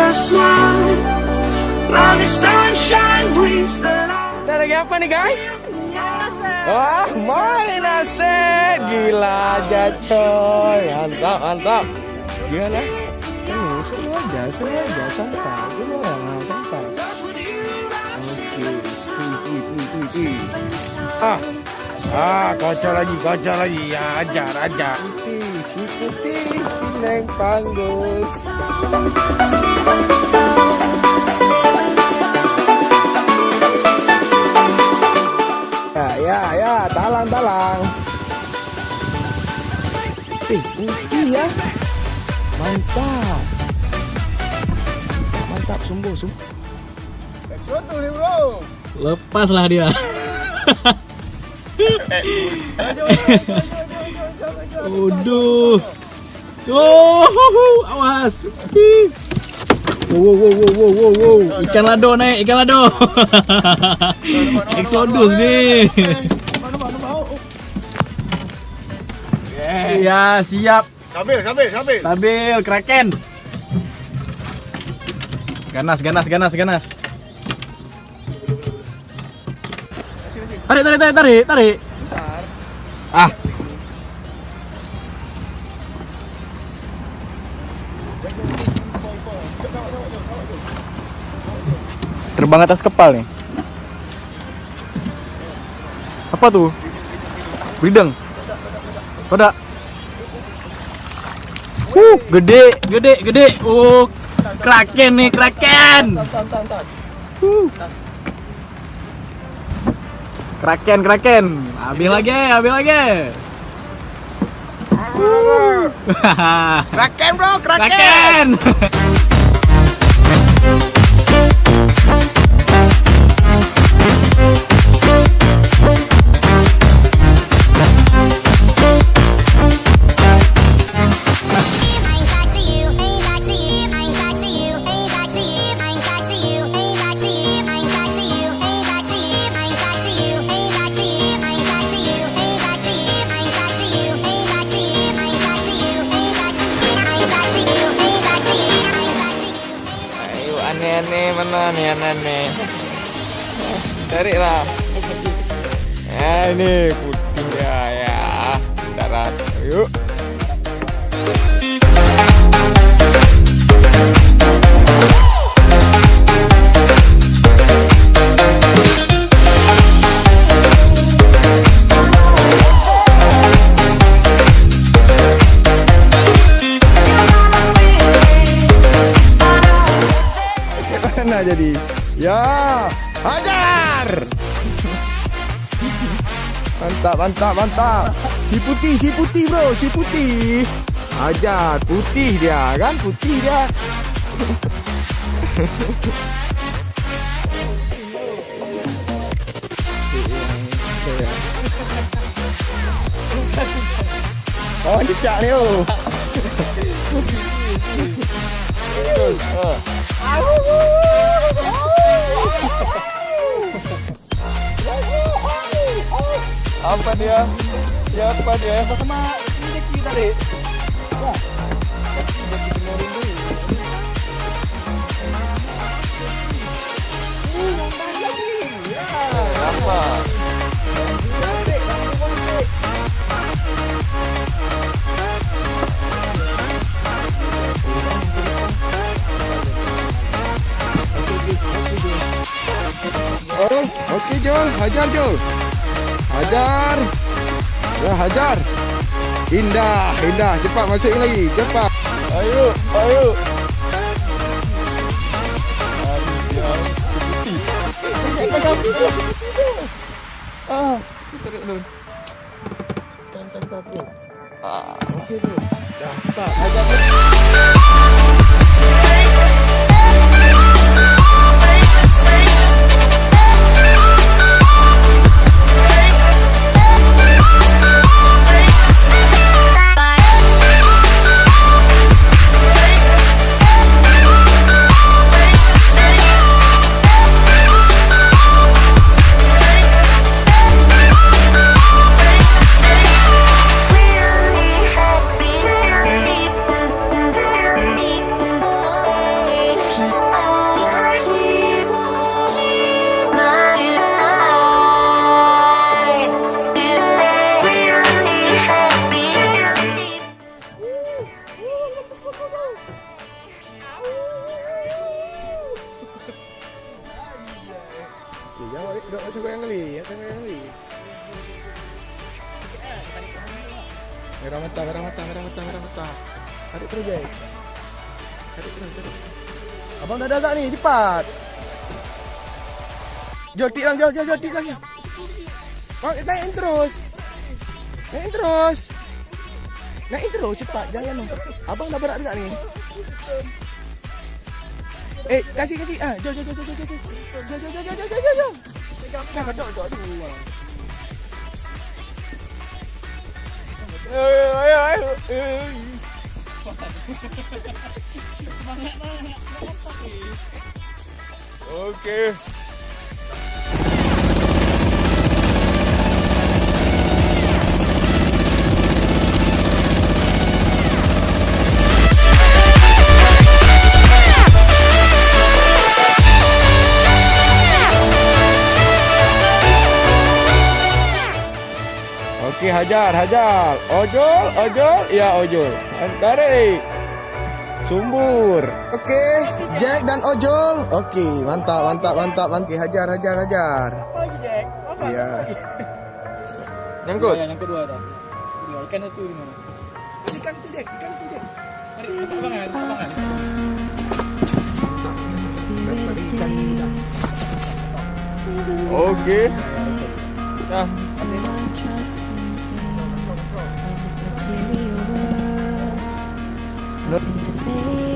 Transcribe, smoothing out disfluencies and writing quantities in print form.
your smile. Now the sunshine brings the light. Kita lagi apa nih guys? Wah, main Aset. Gila aja coy. Mantap, mantap. Gimana? Seru aja, santai. Gimana? Santai. Oke. Kocok lagi. Ya, ajar. Putih. Neng panggus. Ya, talang. Putih ya. Mantap, sumbu. Lepaslah dia. Waduh. Awas. Wow. Ikan lado naik, ikan lado. Exodus nih. Ya, siap. Stabil, kraken. Ganas. Tarik. Terbang atas kepal nih. Apa tuh? Bridang. Pada. Gede. Kraken nih, kraken. Kraken. Abehlage. Kraken bro, kraken. Aneh. Tarik lah. Ini putihnya ya. Darat. Yuk. Mana jadi? Ya, hajar. Mantap. Si putih bro, si putih. Hajar, putih dia. Oh, jejak ni oh. Apa dia? Siapa dia? Sama ini kita deh. Apa? Oke Jol, hajar Jol. Hajar. Ya hajar. Indah. Cepat masukin lagi, cepat. Ayo. Tarik dulu. Tangkap bro. Okey bro. Dah, cepat. Hajar. Jangan duduk macam goyang kali. Merah mata. Tarik terus, Jack. Tarik terus. Abang dah agak ni, cepat. Jom, tik lang. Bang, naik terus, cepat. Jangan. Abang dah berat dekat ni. Kasih. Jom. Jangan duduk dulu. Ayo. Semangat nak Okey. Okey, hajar. Ojol. Ya, ojol. Tarik. Sumbur. Okey, Jack dan ojol. Okey, mantap. Okey, hajar. Apa lagi, Jack? Apa? Ya. Nyangkut. Yang kedua dah. Ikan satu ni mana? Ikan tu, Jack. Tarik abangan. Okey. Dah. Look.